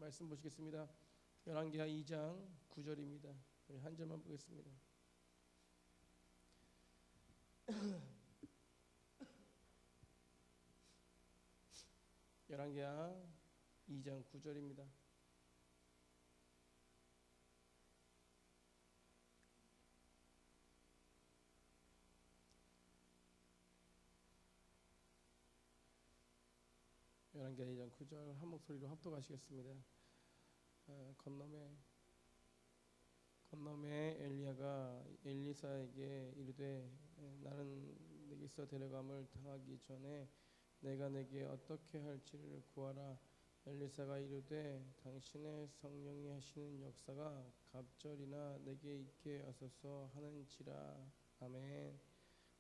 말씀 보시겠습니다. 열왕기하 2장 9절입니다. 우리 한 절만 보겠습니다. 열왕기하 2장 9절입니다. 열왕기하 2장 9절 한 목소리로 합독하시겠습니다. 건너매 엘리야가 엘리사에게 이르되 나는 내게서 데려감을 당하기 전에 내가 내게 어떻게 할지를 구하라. 엘리사가 이르되 당신의 성령이 하시는 역사가 갑절이나 내게 있게 하소서 하는지라. 아멘.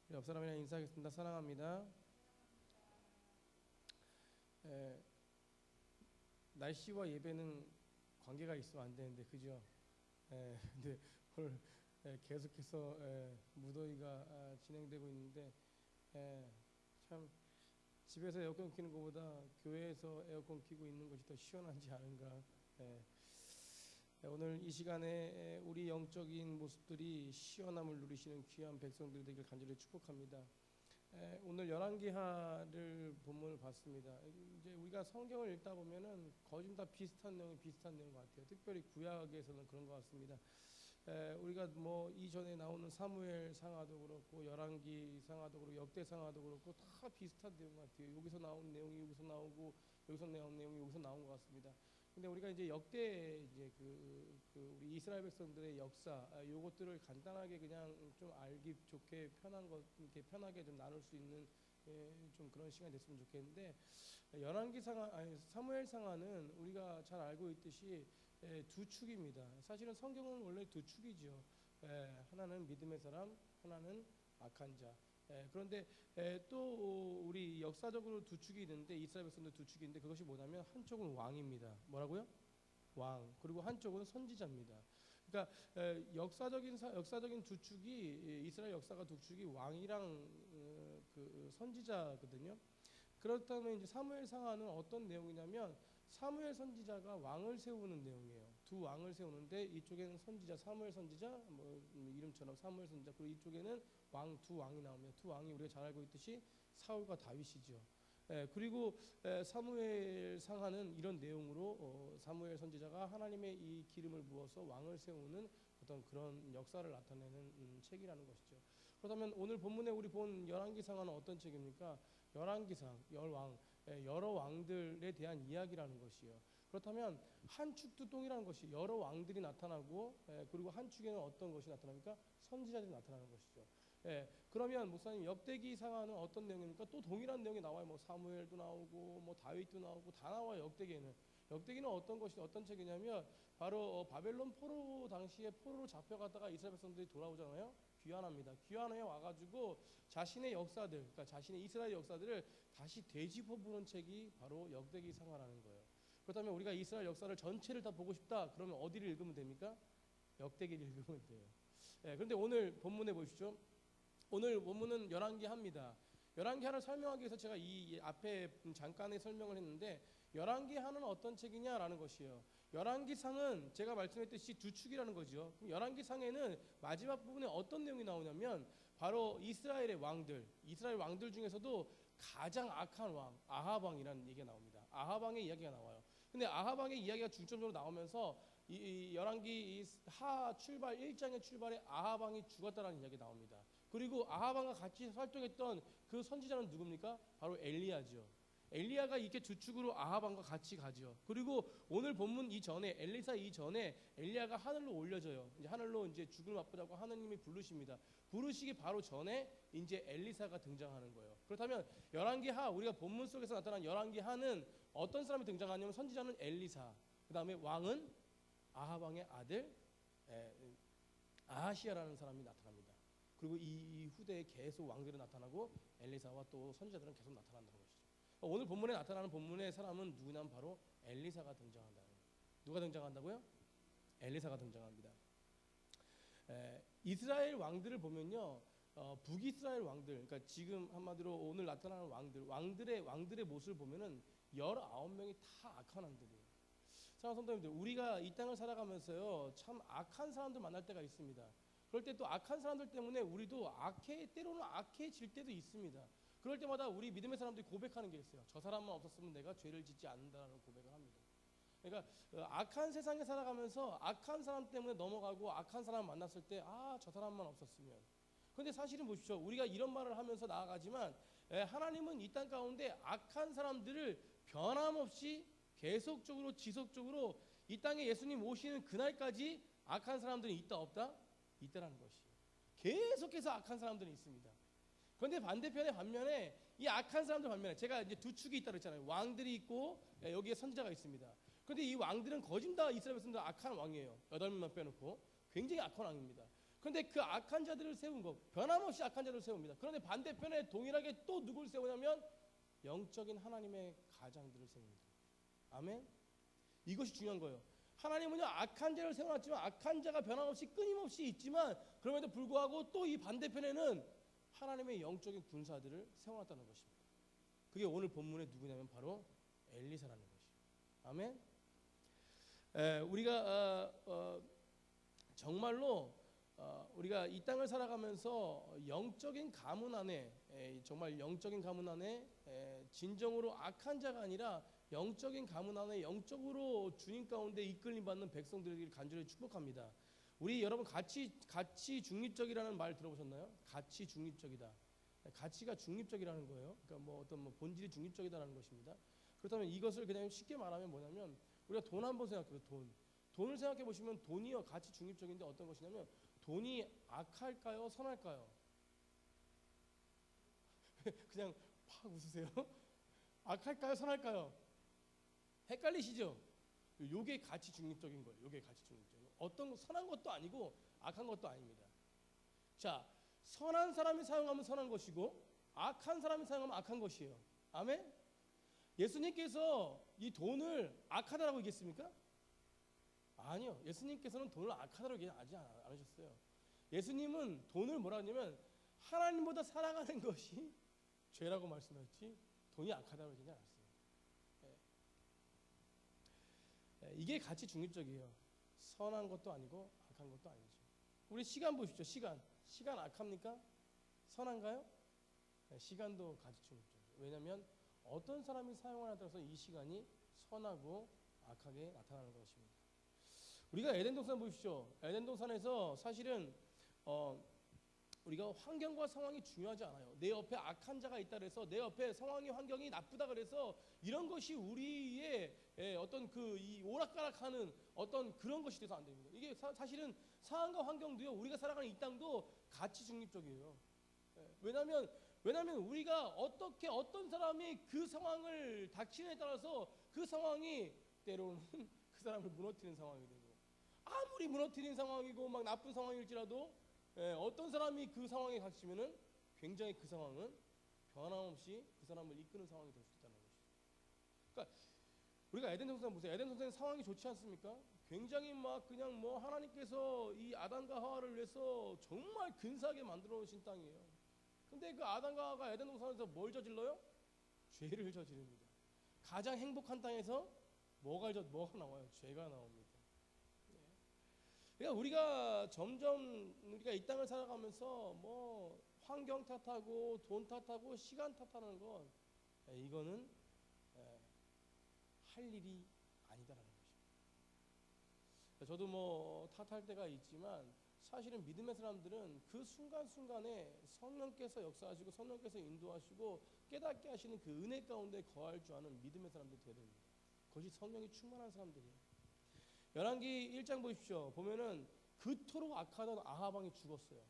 우리 옆 사람이랑 인사하겠습니다. 사랑합니다. 날씨와 예배는 관계가 있으면 안 되는데, 그죠? 근데 오늘 계속해서 무더위가 진행되고 있는데, 참 집에서 에어컨 켜는 것보다 교회에서 에어컨 켜고 있는 것이 더 시원하지 않은가. 오늘 이 시간에 우리 영적인 모습들이 시원함을 누리시는 귀한 백성들이 되길 간절히 축복합니다. 오늘 열왕기하를 본문을 봤습니다. 이제 우리가 성경을 읽다 보면은 거의 다 비슷한 내용 같아요. 특별히 구약에서는 그런 것 같습니다. 우리가 뭐 이전에 나오는 사무엘 상하도 그렇고 열왕기 상하도 그렇고 역대 상하도 그렇고 다 비슷한 내용 같아요. 여기서 나온 내용이 여기서 나오고 여기서 나온 내용이 여기서 나온 것 같습니다. 근데 우리가 이제 역대 이제 우리 이스라엘 백성들의 역사 요것들을 간단하게 그냥 좀 알기 좋게 편한 것 이렇게 편하게 좀 나눌 수 있는 좀 그런 시간이 됐으면 좋겠는데, 열왕기 상하 사무엘 상하는 우리가 잘 알고 있듯이 두 축입니다. 사실은 성경은 원래 두 축이죠. 하나는 믿음의 사람, 하나는 악한 자. 그런데 또 우리 역사적으로 두 축이 있는데, 이스라엘 백성들 두 축이 있는데, 그것이 뭐냐면 한쪽은 왕입니다. 뭐라고요? 왕. 그리고 한쪽은 선지자입니다. 그러니까 역사적인 두 축이, 이스라엘 역사가 두 축이 왕이랑 그 선지자거든요. 그렇다면 이제 사무엘 상하는 어떤 내용이냐면, 사무엘 선지자가 왕을 세우는 내용이에요. 두 왕을 세우는데, 이쪽에는 선지자 사무엘 선지자, 뭐 이름처럼 사무엘 선지자, 그리고 이쪽에는 두 왕이 나오면, 두 왕이 우리가 잘 알고 있듯이 사울과 다윗이죠. 그리고 사무엘 상하는 이런 내용으로 사무엘 선지자가 하나님의 이 기름을 부어서 왕을 세우는 어떤 그런 역사를 나타내는 책이라는 것이죠. 그렇다면 오늘 본문에 우리 본 열왕기 상하는 어떤 책입니까? 열왕기상, 여러 왕들에 대한 이야기라는 것이요. 그렇다면 한 축도 똥이라는 것이 여러 왕들이 나타나고, 그리고 한 축에는 어떤 것이 나타납니까? 선지자들이 나타나는 것이죠. 그러면 목사님, 역대기 상하는 어떤 내용입니까? 또 동일한 내용이 나와요. 뭐 사무엘도 나오고 뭐 다윗도 나오고 다 나와요. 역대기는 어떤 책이냐면, 바로 바벨론 포로 당시에 포로로 잡혀가다가 이스라엘 백성들이 돌아오잖아요. 귀환해 와가지고 자신의 역사들, 그러니까 자신의 이스라엘 역사들을 다시 되짚어보는 책이 바로 역대기 상하라는 거예요. 그렇다면 우리가 이스라엘 역사를 전체를 다 보고 싶다, 그러면 어디를 읽으면 됩니까? 역대기를 읽으면 돼요. 그런데 오늘 본문에 보십시오. 오늘 본문은 열왕기하입니다. 열왕기하를 설명하기 위해서 제가 이 앞에 잠깐의 설명을 했는데, 열왕기하는 어떤 책이냐라는 것이에요. 열왕기상은 제가 말씀했듯이 두 축이라는 거죠. 그럼 열왕기상에는 마지막 부분에 어떤 내용이 나오냐면, 바로 이스라엘 왕들 중에서도 가장 악한 왕 아합 왕이라는 얘기가 나옵니다. 아합 왕의 이야기가 나와요. 근데 아합 왕의 이야기가 중점적으로 나오면서 이 열왕기 하 출발 1장의 출발에 아합 왕이 죽었다라는 이야기가 나옵니다. 그리고 아합 왕과 같이 활동했던 그 선지자는 누굽니까? 바로 엘리야죠. 엘리야가 이렇게 두 축으로 아합 왕과 같이 가죠. 그리고 오늘 본문 이전에, 엘리사 이전에 엘리야가 하늘로 올려져요. 이제 하늘로 이제 죽을 맛보자고 하느님이 부르십니다. 부르시기 바로 전에 이제 엘리사가 등장하는 거예요. 그렇다면 열왕기하, 우리가 본문 속에서 나타난 열왕기하는 어떤 사람이 등장하냐면, 선지자는 엘리사, 그 다음에 왕은 아합 왕의 아들 아하시야라는 사람이 나타납니다. 그리고 이 후대에 계속 왕들이 나타나고 엘리사와 또 선지자들은 계속 나타난다는 것이죠. 오늘 본문에 나타나는 본문의 사람은 누구냐면 바로 엘리사가 등장한다는 거예요. 누가 등장한다고요? 엘리사가 등장합니다. 이스라엘 왕들을 보면요, 북이스라엘 왕들, 그러니까 지금 한마디로 오늘 나타나는 왕들의 모습을 보면은 19명이 다 악한 왕들이에요. 사랑하는 성도님들, 우리가 이 땅을 살아가면서요, 참 악한 사람들 만날 때가 있습니다. 그럴 때 또 악한 사람들 때문에 우리도 때로는 악해질 때도 있습니다. 그럴 때마다 우리 믿음의 사람들이 고백하는 게 있어요. 저 사람만 없었으면 내가 죄를 짓지 않는다라는 고백을 합니다. 그러니까 악한 세상에 살아가면서 악한 사람 때문에 넘어가고 악한 사람 만났을 때 저 사람만 없었으면. 근데 사실은 보십시오. 우리가 이런 말을 하면서 나아가지만 하나님은 이 땅 가운데 악한 사람들을 변함없이 계속적으로 지속적으로 이 땅에 예수님 오시는 그날까지 악한 사람들이 있다 없다? 있다라는 것이에요. 계속해서 악한 사람들이 있습니다. 그런데 반면에 이 악한 사람들 반면에 제가 이제 두 축이 있다고 했잖아요. 왕들이 있고 여기에 선지자가 있습니다. 그런데 이 왕들은 거진 다 이스라엘 백성들 악한 왕이에요. 8명만 빼놓고 굉장히 악한 왕입니다. 그런데 그 악한 자들을 세운 것, 변함없이 악한 자들을 세웁니다. 그런데 반대편에 동일하게 또 누굴 세우냐면 영적인 하나님의 가장들을 세웁니다. 아멘. 이것이 중요한 거예요. 하나님은요 악한 자를 세워놨지만 악한 자가 변함없이 끊임없이 있지만 그럼에도 불구하고 또 이 반대편에는 하나님의 영적인 군사들을 세워놨다는 것입니다. 그게 오늘 본문의 누구냐면 바로 엘리사라는 것이에요. 아멘. 우리가 정말로 우리가 이 땅을 살아가면서 영적인 가문 안에 정말 영적인 가문 안에 진정으로 악한 자가 아니라 영적인 가문 안에 영적으로 주님 가운데 이끌림 받는 백성들에게 간절히 축복합니다. 우리 여러분 가치 중립적이라는 말 들어보셨나요? 가치 중립적이다. 가치가 중립적이라는 거예요. 그러니까 어떤 본질이 중립적이다라는 것입니다. 그렇다면 이것을 그냥 쉽게 말하면 뭐냐면 우리가 돈 한번 생각해요. 돈을 생각해 보시면 돈이요 가치 중립적인데 어떤 것이냐면 돈이 악할까요? 선할까요? 그냥 팍 웃으세요. 악할까요? 선할까요? 헷갈리시죠? 요게 가치 중립적인 거예요. 요게 가치 중립적인 거. 어떤 선한 것도 아니고 악한 것도 아닙니다. 자, 선한 사람이 사용하면 선한 것이고 악한 사람이 사용하면 악한 것이에요. 아멘? 예수님께서 이 돈을 악하다라고 얘기했습니까? 아니요. 예수님께서는 돈을 악하다고 얘기하지 않으셨어요. 예수님은 돈을 뭐라 하냐면 하나님보다 살아가는 것이 죄라고 말씀하셨지 돈이 악하다고 얘기하지 않았어요. 이게 가치 중립적이에요. 선한 것도 아니고 악한 것도 아니죠. 우리 시간 보십시오. 시간 악합니까? 선한가요? 시간도 가치 중립적이죠. 왜냐하면 어떤 사람이 사용하냐에 따라서 이 시간이 선하고 악하게 나타나는 것입니다. 우리가 에덴 동산 보십시오. 에덴 동산에서 사실은 우리가 환경과 상황이 중요하지 않아요. 내 옆에 악한 자가 있다 그래서 내 옆에 상황이 환경이 나쁘다 그래서 이런 것이 우리의 어떤 이 오락가락하는 어떤 그런 것이 돼서 안 됩니다. 이게 사실은 상황과 환경도요. 우리가 살아가는 이 땅도 가치 중립적이에요. 왜냐하면 우리가 어떻게 어떤 사람이 그 상황을 닥치느냐에 따라서 그 상황이 때로는 그 사람을 무너뜨리는 상황이 되고 아무리 무너뜨리는 상황이고 막 나쁜 상황일지라도 어떤 사람이 그 상황에 닥치면은 굉장히 그 상황은 변함없이 그 사람을 이끄는 상황이 될 수 있다는 것이죠. 그러니까 우리가 에덴 동산 보세요. 에덴 동산 상황이 좋지 않습니까? 굉장히 막 그냥 하나님께서 이 아담과 하와를 위해서 정말 근사하게 만들어 놓으신 땅이에요. 근데 그 아담과 하와가 에덴 동산에서 뭘 저질러요? 죄를 저지릅니다. 가장 행복한 땅에서 뭐가 나와요? 죄가 나옵니다. 그러니까 우리가 점점 우리가 이 땅을 살아가면서 환경 탓하고 돈 탓하고 시간 탓하는 건 이거는 할 일이 아니다라는 것입니다. 저도 탓할 때가 있지만 사실은 믿음의 사람들은 그 순간순간에 성령께서 역사하시고 성령께서 인도하시고 깨닫게 하시는 그 은혜 가운데 거할 줄 아는 믿음의 사람들이 되어야 됩니다. 그것이 성령이 충만한 사람들이에요. 열왕기 1장 보십시오. 보면은 그토록 악하던 아합 왕이 죽었어요.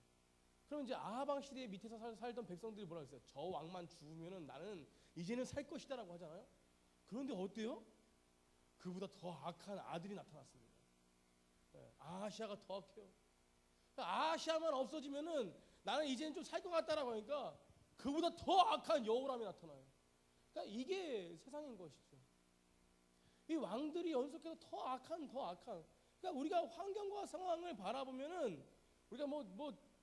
그럼 이제 아합 왕 시대 밑에서 살던 백성들이 뭐라 그랬어요? 저 왕만 죽으면은 나는 이제는 살 것이다라고 하잖아요. 그런데 어때요? 그보다 더 악한 아들이 나타났습니다. 아하시아가 더 악해요. 아하시아만 없어지면은 나는 이제는 좀 살 것 같다라고 하니까 그보다 더 악한 여호람이 나타나요. 그러니까 이게 세상인 것이죠. 이 왕들이 연속해서 더 악한. 그러니까 우리가 환경과 상황을 바라보면은 우리가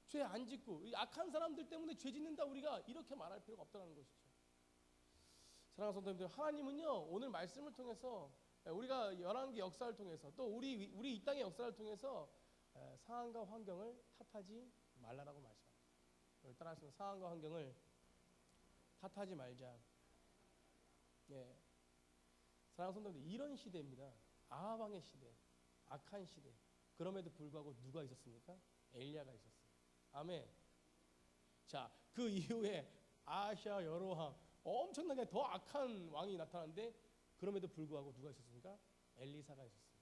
죄 안 짓고 이 악한 사람들 때문에 죄 짓는다 우리가 이렇게 말할 필요가 없다는 것이죠. 사랑하는 성도님들, 하나님은요 오늘 말씀을 통해서 우리가 열왕기 역사를 통해서 또 우리 이 땅의 역사를 통해서 상황과 환경을 탓하지 말라라고 말씀합니다. 따라서 상황과 환경을 탓하지 말자. 예. 사랑하는 성도님들, 이런 시대입니다. 아합 왕의 시대, 악한 시대. 그럼에도 불구하고 누가 있었습니까? 엘리야가 있었어요. 아멘. 자, 그 이후에 아샤 여로함 엄청나게 더 악한 왕이 나타났는데 그럼에도 불구하고 누가 있었습니까? 엘리사가 있었습니다.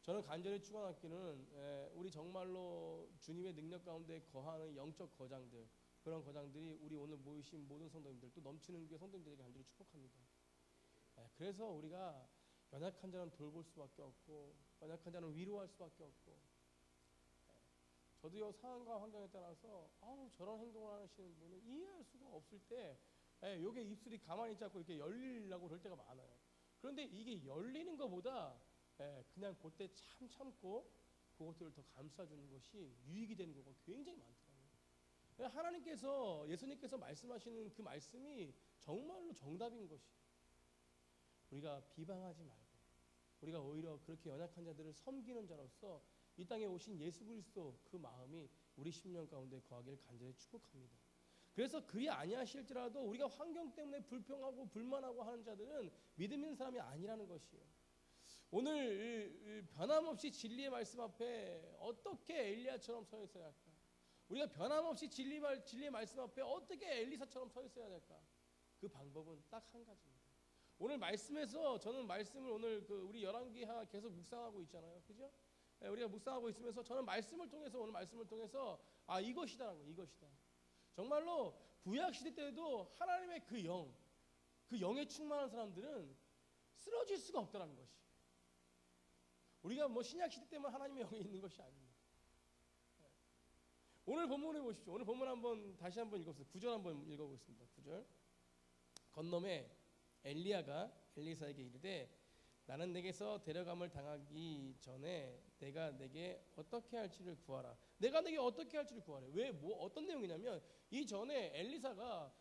저는 간절히 축원하기는 우리 정말로 주님의 능력 가운데 거하는 영적 거장들, 그런 거장들이 우리 오늘 모이신 모든 성도님들, 또 넘치는 교회 성도님들에게 간절히 축복합니다. 그래서 우리가 연약한 자는 돌볼 수밖에 없고, 연약한 자는 위로할 수밖에 없고, 저도요 상황과 환경에 따라서 저런 행동을 하시는 분은 이해할 수가 없을 때 요게 입술이 가만히 있지 않고 이렇게 열리려고 그럴 때가 많아요. 그런데 이게 열리는 것보다 그냥 그때 참고 그것들을 더 감싸주는 것이 유익이 되는 경우가 굉장히 많더라고요. 하나님께서, 예수님께서 말씀하시는 그 말씀이 정말로 정답인 것이, 우리가 비방하지 말고 우리가 오히려 그렇게 연약한 자들을 섬기는 자로서 이 땅에 오신 예수 그리스도 그 마음이 우리 심령 가운데 거하기를 간절히 축복합니다. 그래서 그리 아니하실지라도 우리가 환경 때문에 불평하고 불만하고 하는 자들은 믿음 있는 사람이 아니라는 것이에요. 오늘 변함없이 진리의 말씀 앞에 어떻게 엘리야처럼 서 있어야 할까? 우리가 변함없이 진리의 말씀 앞에 어떻게 엘리사처럼 서 있어야 될까? 그 방법은 딱 한 가지입니다. 오늘 말씀에서 저는 말씀을 오늘 우리 열왕기하 계속 묵상하고 있잖아요. 그죠? 우리가 묵상하고 있으면서 저는 말씀을 통해서, 오늘 말씀을 통해서 이것이다라는 거예요. 이것이다. 정말로 구약 시대 때에도 하나님의 그 영에 충만한 사람들은 쓰러질 수가 없다라는 것이. 우리가 뭐 신약 시대 때문에 하나님의 영이 있는 것이 아닙니다. 오늘 본문을 보십시오. 오늘 본문 다시 한번 읽어보세요. 9절 한번 읽어보겠습니다. 9절. 건너매 엘리야가 엘리사에게 이르되 나는 내게서 데려감을 당하기 전에 내가 내게 어떻게 할지를 구하라. 내가 내게 어떻게 할지를 구하래. 왜, 어떤 내용이냐면, 이전에 엘리야가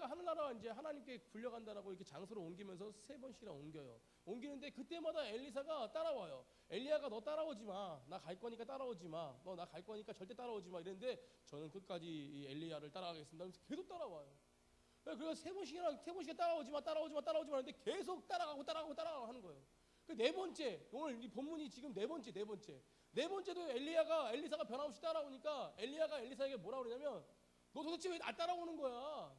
하늘나라 이제 하나님께 불려간다라고 이렇게 장소를 옮기면서 3번씩이나 옮겨요. 옮기는데 그때마다 엘리사가 따라와요. 엘리야가 너 따라오지 마. 나 갈 거니까 따라오지 마. 너 나 갈 거니까 절대 따라오지 마. 이랬는데 저는 끝까지 이 엘리야를 따라가겠습니다. 그래서 계속 따라와요. 그래서 3번씩이나 따라오지 마 하는데 계속 따라가고 하는 거예요. 그 네 번째, 오늘 이 본문이 지금 네 번째도 엘리사가 변함없이 따라오니까 엘리야가 엘리사에게 뭐라고 그러냐면, 너 도대체 왜 날 따라오는 거야?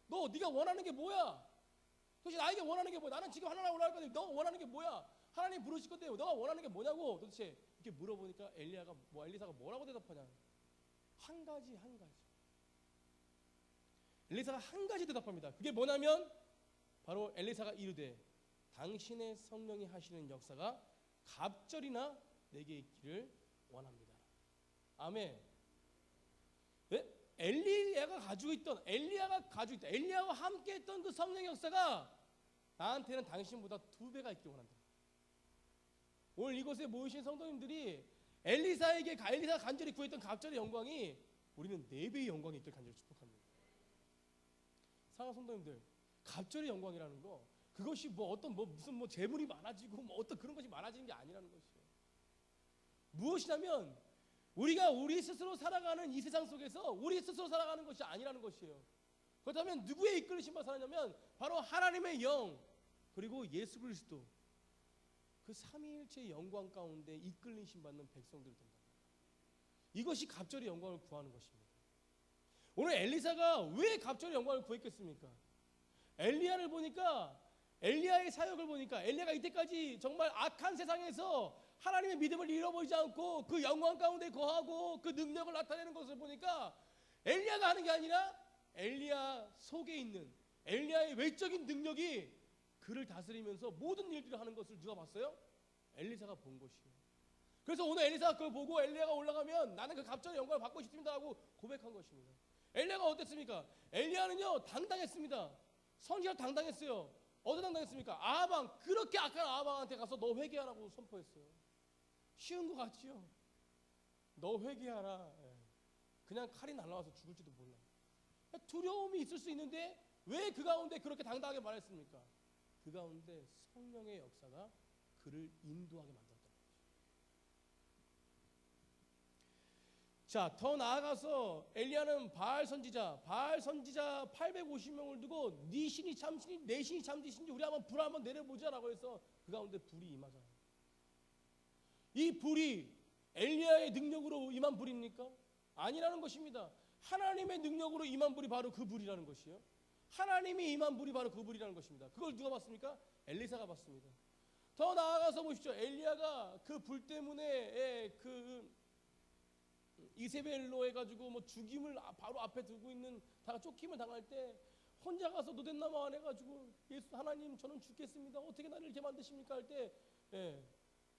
네가 원하는 게 뭐야? 도대체 나에게 원하는 게 뭐야? 나는 지금 하나님 올라갈 건데 너가 원하는 게 뭐야? 하나님 부르실 건데 너가 원하는 게 뭐냐고 도대체 이렇게 물어보니까 엘리사가 뭐라고 대답하냐? 한 가지. 엘리사가 한 가지 대답합니다. 그게 뭐냐면 바로 엘리사가 이르되 당신의 성령이 하시는 역사가 갑절이나 내게 있기를 원합니다. 아멘. 네? 엘리야가 가지고 있다. 엘리야와 함께 했던 그 성령 역사가 나한테는 당신보다 2배가 있기를 원한다. 오늘 이곳에 모이신 성도님들이 엘리사가 간절히 구했던 갑절의 영광이 우리는 4배의 영광이 있기를 간절히 축복합니다. 사랑하는 성도님들, 갑절의 영광이라는 거, 그것이 무슨 재물이 많아지고 어떤 그런 것이 많아지는 게 아니라는 것이에요. 무엇이냐면 우리가 우리 스스로 살아가는 이 세상 속에서 우리 스스로 살아가는 것이 아니라는 것이에요. 그렇다면 누구의 이끌리심 받아 사느냐면 바로 하나님의 영, 그리고 예수 그리스도, 그 삼위일체의 영광 가운데 이끌리심 받는 백성들이 된다. 이것이 갑절의 영광을 구하는 것입니다. 오늘 엘리사가 왜 갑절의 영광을 구했겠습니까? 엘리야의 사역을 보니까 엘리야가 이때까지 정말 악한 세상에서 하나님의 믿음을 잃어버리지 않고 그 영광 가운데 거하고 그 능력을 나타내는 것을 보니까 엘리야가 하는 게 아니라 엘리야 속에 있는 엘리야의 외적인 능력이 그를 다스리면서 모든 일들을 하는 것을 누가 봤어요? 엘리사가 본 것이에요. 그래서 오늘 엘리사가 그걸 보고 엘리야가 올라가면 나는 그 갑절의 영광을 받고 싶습니다 하고 고백한 것입니다. 엘리야가 어땠습니까? 엘리야는요 당당했습니다. 선지자 당당했어요. 어디 당당했습니까? 아합왕, 그렇게 악한 아합왕한테 가서 너 회개하라고 선포했어요. 쉬운 거 같지요? 너 회개하라. 그냥 칼이 날라와서 죽을지도 몰라. 두려움이 있을 수 있는데 왜 그 가운데 그렇게 당당하게 말했습니까? 그 가운데 성령의 역사가 그를 인도하게 만들었다는 거죠. 자, 더 나아가서 엘리야는 바알 선지자 850명을 두고 네 신이 참신이 내 신이 참신인지 우리 한번 불 한번 내려보자라고 해서 그 가운데 불이 임하잖아요. 이 불이 엘리야의 능력으로 임한 불입니까? 아니라는 것입니다. 하나님의 능력으로 임한 불이 바로 그 불이라는 것이요. 하나님이 임한 불이 바로 그 불이라는 것입니다. 그걸 누가 봤습니까? 엘리사가 봤습니다. 더 나아가서 보십시오. 엘리야가 그 불 때문에 그 이세벨로 해가지고 뭐 죽임을 바로 앞에 두고 있는 다 쫓김을 당할 때 혼자 가서 노덴나무 안에 가지고 예수 하나님 저는 죽겠습니다. 어떻게 나를 이렇게 만드십니까? 할 때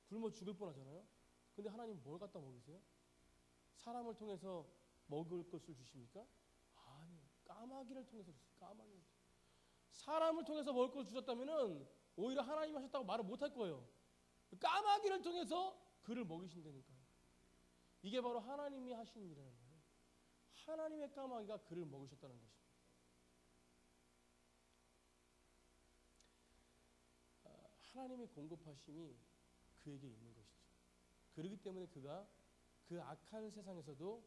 굶어 죽을 뻔하잖아요. 근데 하나님 뭘 갖다 먹이세요? 사람을 통해서 먹을 것을 주십니까? 아니, 까마귀를 통해서 주세요. 까마귀를. 사람을 통해서 먹을 것을 주셨다면은 오히려 하나님 하셨다고 말을 못할 거예요. 까마귀를 통해서 그를 먹이신다니까요. 이게 바로 하나님이 하신 일이라는 거예요. 하나님의 까마귀가 그를 먹으셨다는 것입니다. 하나님의 공급하심이 그에게 있는 것이죠. 그렇기 때문에 그가 그 악한 세상에서도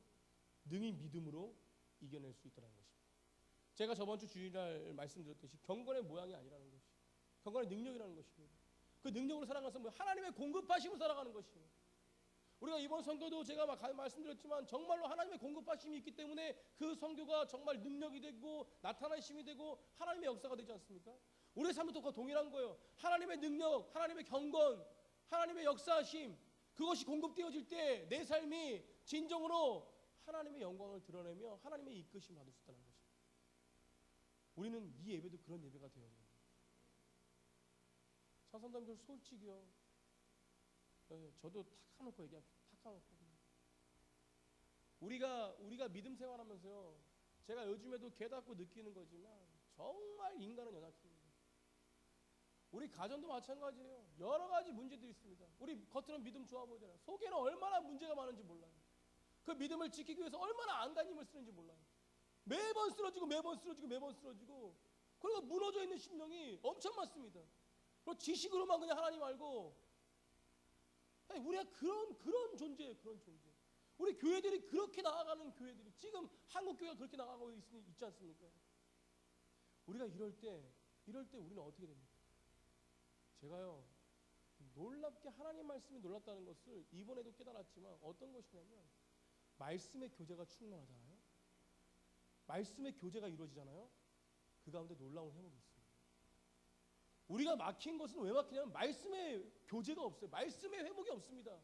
능히 믿음으로 이겨낼 수 있다는 것입니다. 제가 저번 주 주일날 말씀드렸듯이 경건의 모양이 아니라는 것이죠. 경건의 능력이라는 것입니다. 그 능력으로 살아가는 것은 하나님의 공급하심으로 살아가는 것이에요. 우리가 이번 선교도 제가 말씀드렸지만 정말로 하나님의 공급하심이 있기 때문에 그 선교가 정말 능력이 되고 나타나심이 되고 하나님의 역사가 되지 않습니까? 우리의 삶도 그와 동일한 거예요. 하나님의 능력, 하나님의 경건, 하나님의 역사하심 그것이 공급되어질 때 내 삶이 진정으로 하나님의 영광을 드러내며 하나님의 이끄심 받을 수 있다는 것입니다. 우리는 이 예배도 그런 예배가 되어야 됩니다. 사선담들 솔직히요. 저도 탁하놓고 얘기합니다. 탁하놓고. 우리가 믿음 생활하면서요. 제가 요즘에도 깨닫고 느끼는 거지만 정말 인간은 연약합니다. 우리 가정도 마찬가지예요. 여러 가지 문제들이 있습니다. 우리 겉으로는 믿음 좋아 보이잖아요. 속에는 얼마나 문제가 많은지 몰라요. 그 믿음을 지키기 위해서 얼마나 안간힘을 쓰는지 몰라요. 매번 쓰러지고 그리고 무너져 있는 심령이 엄청 많습니다. 그리고 지식으로만 그냥 하나님 알고 우리가 그런 존재예요. 그런 존재. 우리 교회들이 그렇게 나아가는 교회들이 지금 한국 교회가 그렇게 나가고 있지 않습니까? 우리가 이럴 때 우리는 어떻게 됩니까? 제가요 놀랍게 하나님 말씀이 놀랍다는 것을 이번에도 깨달았지만 어떤 것이냐면 말씀의 교제가 충만하잖아요. 말씀의 교제가 이루어지잖아요. 그 가운데 놀라운 회복이 있습니다. 우리가 막힌 것은 왜 막히냐면 말씀의 교제가 없어요. 말씀의 회복이 없습니다.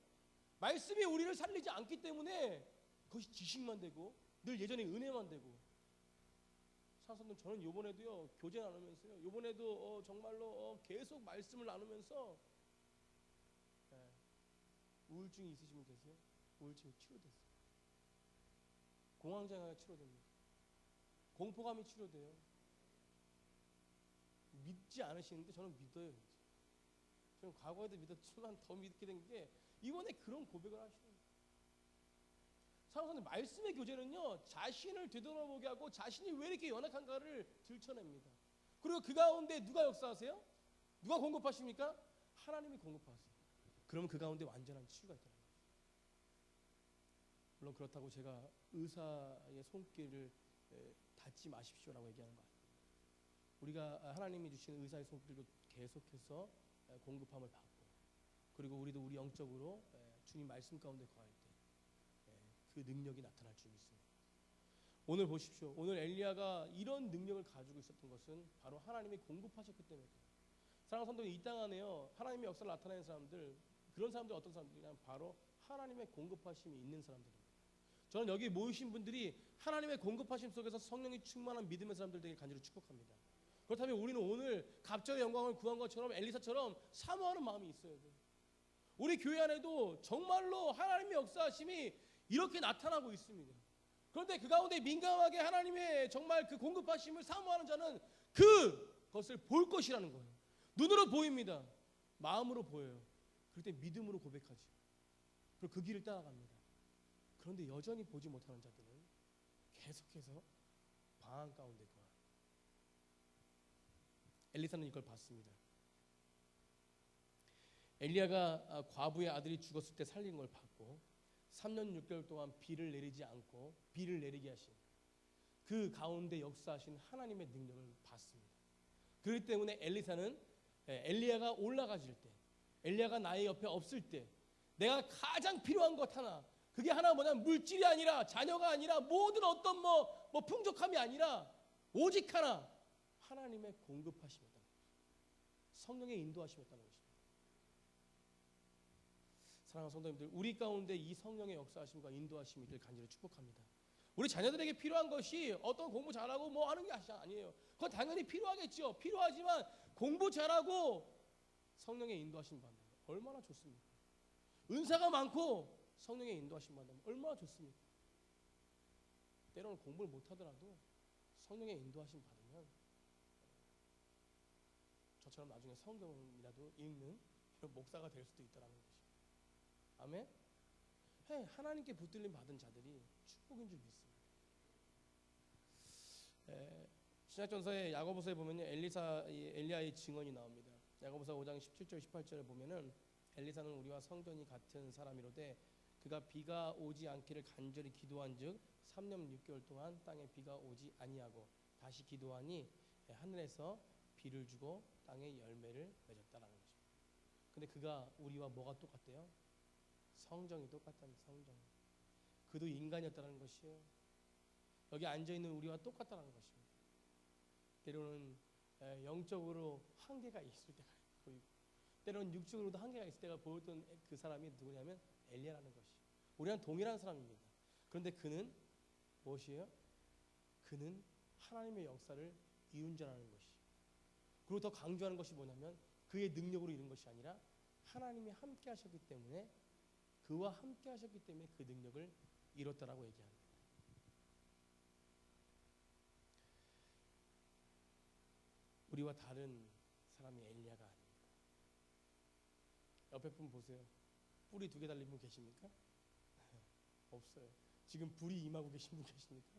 말씀이 우리를 살리지 않기 때문에 그것이 지식만 되고 늘 예전의 은혜만 되고 사선들 저는 요번에도요 교제 나누면서요 요번에도 정말로 계속 말씀을 나누면서 우울증이 있으신 분 계세요? 우울증이 치료됐어요. 공황장애가 치료됩니다. 공포감이 치료돼요. 믿지 않으시는데 저는 믿어요. 저는 과거에도 믿었지만 더 믿게 된 게 이번에 그런 고백을 하시는 거예요. 사랑하는 말씀의 교제는요 자신을 되돌아보게 하고 자신이 왜 이렇게 연약한가를 들춰냅니다. 그리고 그 가운데 누가 역사하세요? 누가 공급하십니까? 하나님이 공급하세요. 그러면 그 가운데 완전한 치유가 있다는 거예요. 물론 그렇다고 제가 의사의 손길을 닫지 마십시오라고 얘기하는 거 아닙니다. 우리가 하나님이 주신 의사의 손길도 계속해서 공급함을 받고 그리고 우리도 우리 영적으로 주님 말씀 가운데 거할 때 그 능력이 나타날 줄 믿습니다. 오늘 보십시오. 오늘 엘리야가 이런 능력을 가지고 있었던 것은 바로 하나님이 공급하셨기 때문입니다. 사랑하는 성도님, 이 땅 안에요 하나님의 역사를 나타내는 사람들 그런 사람들 어떤 사람들이냐면 바로 하나님의 공급하심이 있는 사람들입니다. 저는 여기 모이신 분들이 하나님의 공급하심 속에서 성령이 충만한 믿음의 사람들 되길 간절히 축복합니다. 그렇다면 우리는 오늘 갑절의 영광을 구한 것처럼 엘리사처럼 사모하는 마음이 있어야 돼요. 우리 교회 안에도 정말로 하나님의 역사하심이 이렇게 나타나고 있습니다. 그런데 그 가운데 민감하게 하나님의 정말 그 공급하심을 사모하는 자는 그것을 볼 것이라는 거예요. 눈으로 보입니다. 마음으로 보여요. 그럴 때 믿음으로 고백하죠. 그리고 그 길을 따라갑니다. 그런데 여전히 보지 못하는 자들은 계속해서 방황 가운데 거해요. 엘리사는 이걸 봤습니다. 엘리야가 과부의 아들이 죽었을 때 살린 걸 봤고 3년 6개월 동안 비를 내리지 않고 비를 내리게 하신 그 가운데 역사하신 하나님의 능력을 봤습니다. 그렇기 때문에 엘리야가 올라가질 때, 엘리야가 나의 옆에 없을 때 내가 가장 필요한 것 하나, 그게 하나 뭐냐면 물질이 아니라 자녀가 아니라 모든 어떤 뭐 풍족함이 아니라 오직 하나, 하나님의 공급하심이었다는 것입니다. 성령의 인도하심이었다는 것입니다. 사랑하는 성도님들, 우리 가운데 이 성령의 역사하심과 인도하심이 늘 간절히 축복합니다. 우리 자녀들에게 필요한 것이 어떤 공부 잘하고 뭐 하는 게 아니에요. 그건 당연히 필요하겠죠. 필요하지만 공부 잘하고 성령의 인도하심 받는 거 얼마나 좋습니까? 은사가 많고 성령의 인도하심 받는 거 얼마나 좋습니까? 때로는 공부를 못하더라도 성령의 인도하심 받으면 저처럼 나중에 성경이라도 읽는 그런 목사가 될 수도 있다는 것입니다. 아멘? 하나님께 붙들림 받은 자들이 축복인 줄 믿습니다. 신약전서의 야고보서에 보면요, 엘리야의 증언이 나옵니다. 야고보서 5장 17절 18절에 보면은 엘리사는 우리와 성전이 같은 사람이로되 그가 비가 오지 않기를 간절히 기도한즉 3년 6개월 동안 땅에 비가 오지 아니하고 다시 기도하니 하늘에서 비를 주고 땅에 열매를 맺었다라는 것입니다. 근데 그가 우리와 뭐가 똑같대요? 성정이 똑같다는 성정. 그도 인간이었다는 것이에요. 여기 앉아있는 우리와 똑같다는 것입니다. 때로는 영적으로 한계가 있을 때가 보이고 때로는 육적으로도 한계가 있을 때가 보였던 그 사람이 누구냐면 엘리야라는 것이에요. 우리는 동일한 사람입니다. 그런데 그는 무엇이에요? 그는 하나님의 역사를 이룬 자라는 것이에요. 그리고 더 강조하는 것이 뭐냐면 그의 능력으로 이룬 것이 아니라 하나님이 함께 하셨기 때문에 그와 함께 하셨기 때문에 그 능력을 이뤘다라고 얘기합니다. 우리와 다른 사람이 엘리야가 아닙니다. 옆에 분 보세요. 뿔이 2개 달린 분 계십니까? 없어요. 지금 불이 임하고 계신 분 계십니까?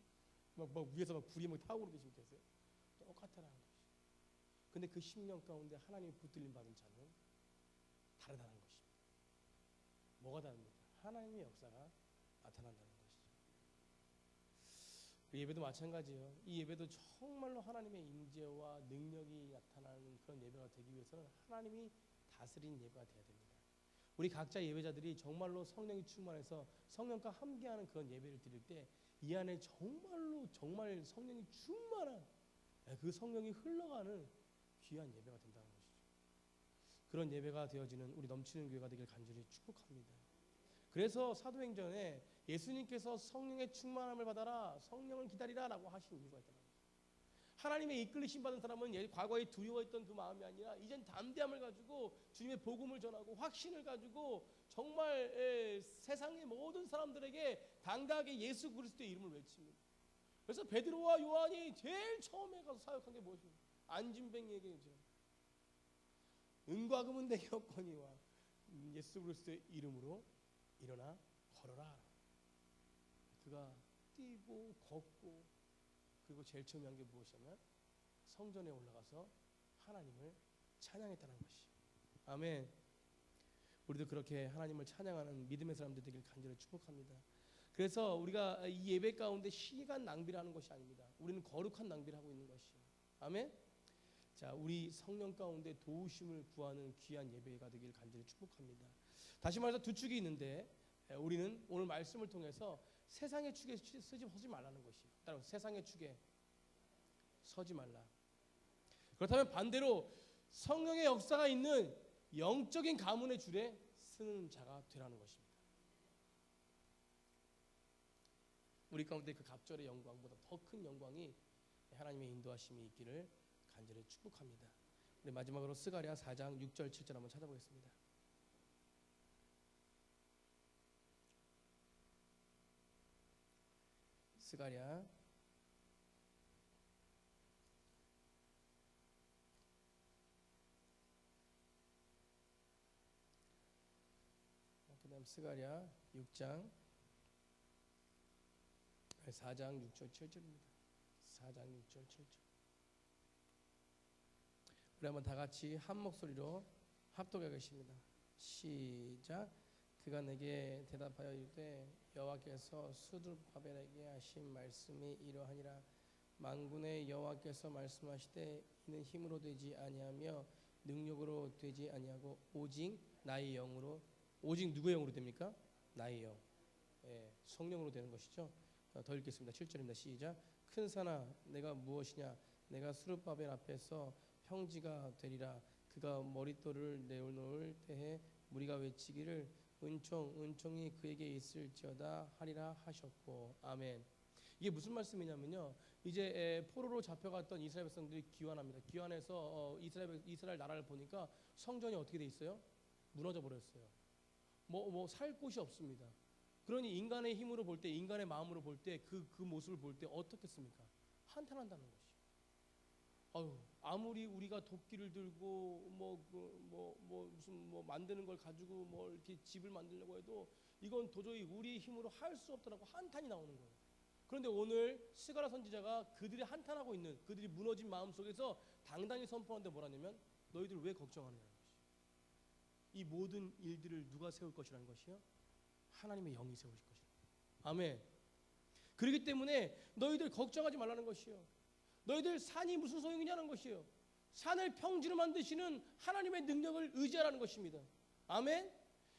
막 위에서 막 불이 막 타오르고 계신 분 계세요? 똑같다라는 것이. 근데 그 10년 가운데 하나님의 붙들림 받은 자는 다르다는 것입니다. 뭐가 다릅니까? 하나님의 역사가 나타난다는 것이죠. 예배도 마찬가지예요. 이 예배도 정말로 하나님의 임재와 능력이 나타나는 그런 예배가 되기 위해서는 하나님이 다스린 예배가 되어야 됩니다. 우리 각자 예배자들이 정말로 성령이 충만해서 성령과 함께하는 그런 예배를 드릴 때 이 안에 정말로 정말 성령이 충만한 그 성령이 흘러가는 귀한 예배가 된다는 것이죠. 그런 예배가 되어지는 우리 넘치는 교회가 되길 간절히 축복합니다. 그래서 사도행전에 예수님께서 성령의 충만함을 받아라, 성령을 기다리라 라고 하신 이유가 있다는 거예요. 하나님의 이끌리심 받은 사람은 과거에 두려워했던 그 마음이 아니라 이젠 담대함을 가지고 주님의 복음을 전하고 확신을 가지고 정말 세상의 모든 사람들에게 당당하게 예수 그리스도의 이름을 외칩니다. 그래서 베드로와 요한이 제일 처음에 가서 사역한 게 무엇입니까? 안진뱅이에게 이제 은과 금은 내게 없거니와 예수 그리스도의 이름으로 일어나 걸어라. 그가 뛰고 걷고 그리고 제일 처음에 한 게 무엇이냐면 성전에 올라가서 하나님을 찬양했다는 것이. 아멘. 우리도 그렇게 하나님을 찬양하는 믿음의 사람들 되길 간절히 축복합니다. 그래서 우리가 이 예배 가운데 시간 낭비를 하는 것이 아닙니다. 우리는 거룩한 낭비를 하고 있는 것이에요. 아멘. 자, 우리 성령 가운데 도우심을 구하는 귀한 예배가 되길 간절히 축복합니다. 다시 말해서 두 축이 있는데 우리는 오늘 말씀을 통해서 세상의 축에 서지 말라는 것이에요. 따라서 세상의 축에 서지 말라. 그렇다면 반대로 성령의 역사가 있는 영적인 가문의 줄에 서는 자가 되라는 것입니다. 우리 가운데 그 갑절의 영광보다 더 큰 영광이 하나님의 인도하심이 있기를 간절히 축복합니다. 우리 마지막으로 스가랴 4장 6절 7절 한번 찾아보겠습니다. 스가랴 그다음 스가랴 6장 4장 6절 7절입니다. 4장 6절 7절. 우리 한번 다 같이 한 목소리로 합독하겠습니다. 시작. 그가 내게 대답하여 이르되 여호와께서 스룹바벨에게 하신 말씀이 이러하니라. 만군의 여호와께서 말씀하시되 이는 힘으로 되지 아니하며 능력으로 되지 아니하고 오직 나의 영으로. 오직 누구의 영으로 됩니까? 나의 영. 예, 성령으로 되는 것이죠. 더 읽겠습니다. 7절입니다. 시작. 큰 산아 내가 무엇이냐? 내가 스룹바벨 앞에서 평지가 되리라. 그가 머릿돌을 내놓을 때에 무리가 외치기를 은총이 그에게 있을지어다 하리라 하셨고. 아멘. 이게 무슨 말씀이냐면요, 이제 포로로 잡혀갔던 이스라엘 백성들이 귀환합니다. 귀환해서 이스라엘 나라를 보니까 성전이 어떻게 돼 있어요? 무너져 버렸어요. 살 곳이 없습니다. 그러니 인간의 힘으로 볼 때, 인간의 마음으로 볼 때 그 모습을 볼 때 어떻겠습니까? 한탄한다는 것이. 아무리 우리가 도끼를 들고 무슨 만드는 걸 가지고 이렇게 집을 만들려고 해도 이건 도저히 우리의 힘으로 할 수 없다라고 한탄이 나오는 거예요. 그런데 오늘 스가랴 선지자가 그들이 한탄하고 있는, 그들이 무너진 마음 속에서 당당히 선포하는데 뭐라냐면 너희들 왜 걱정하느냐는 것이. 이 모든 일들을 누가 세울 것이라는 것이요? 하나님의 영이 세우실 것이다. 아멘. 그렇기 때문에 너희들 걱정하지 말라는 것이요. 너희들 산이 무슨 소용이냐는 것이요. 산을 평지로 만드시는 하나님의 능력을 의지하라는 것입니다. 아멘.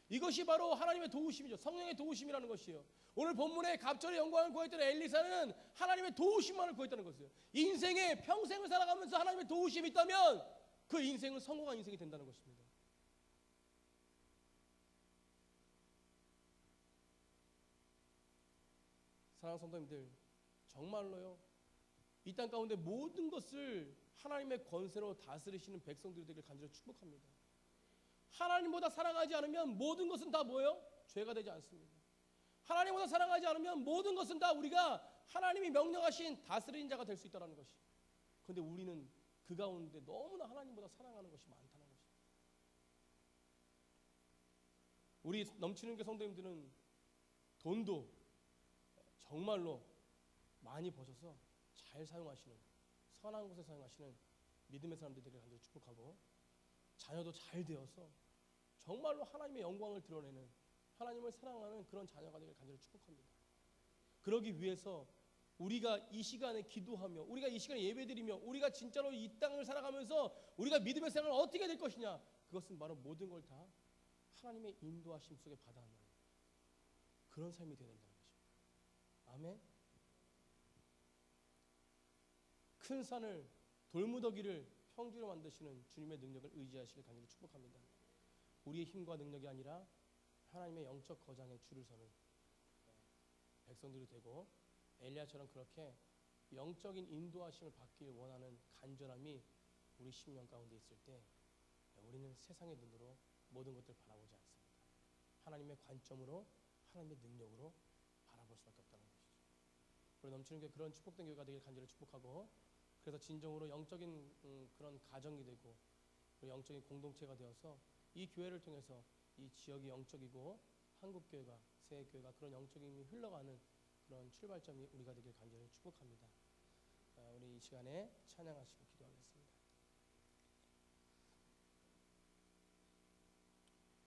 이것이 바로 하나님의 도우심이죠. 성령의 도우심이라는 것이요. 오늘 본문에 갑절의 영광을 구했던 엘리사는 하나님의 도우심만을 구했다는 것이에요. 인생의 평생을 살아가면서 하나님의 도우심이 있다면 그 인생은 성공한 인생이 된다는 것입니다. 사랑하는 성도님들, 정말로요, 이 땅 가운데 모든 것을 하나님의 권세로 다스리시는 백성들이 되길 간절히 축복합니다. 하나님보다 사랑하지 않으면 모든 것은 다 뭐예요? 죄가 되지 않습니다. 하나님보다 사랑하지 않으면 모든 것은 다 우리가 하나님이 명령하신 다스리는 자가 될 수 있다는 것이. 그런데 우리는 그 가운데 너무나 하나님보다 사랑하는 것이 많다는 것입니다. 우리 넘치는 교 성도님들은 돈도 정말로 많이 버셔서 잘 사용하시는, 선한 곳에 사용하시는 믿음의 사람들이 되길 간절히 축복하고, 자녀도 잘 되어서 정말로 하나님의 영광을 드러내는, 하나님을 사랑하는 그런 자녀가 되길 간절히 축복합니다. 그러기 위해서 우리가 이 시간에 기도하며, 우리가 이 시간에 예배드리며, 우리가 진짜로 이 땅을 살아가면서 우리가 믿음의 생활을 어떻게 될 것이냐, 그것은 바로 모든 걸 다 하나님의 인도하심 속에 받아들이는 그런 삶이 되어야 된다는 것입니다. 아멘. 큰 산을, 돌무더기를 평지로 만드시는 주님의 능력을 의지하시길 간절히 축복합니다. 우리의 힘과 능력이 아니라 하나님의 영적 거장에 줄을 서는 백성들이 되고, 엘리야처럼 그렇게 영적인 인도하심을 받길 원하는 간절함이 우리 심령 가운데 있을 때 우리는 세상의 눈으로 모든 것들을 바라보지 않습니다. 하나님의 관점으로, 하나님의 능력으로 바라볼 수밖에 없다는 것이죠. 우리 넘치는 게 그런 축복된 교회가 되길 간절히 축복하고, 그래서 진정으로 영적인 그런 가정이 되고 우리 영적인 공동체가 되어서 이 교회를 통해서 이 지역이 영적이고 한국교회가, 새교회가 그런 영적인 힘이 흘러가는 그런 출발점이 우리가 되길 간절히 축복합니다. 우리 이 시간에 찬양하시고 기도하겠습니다.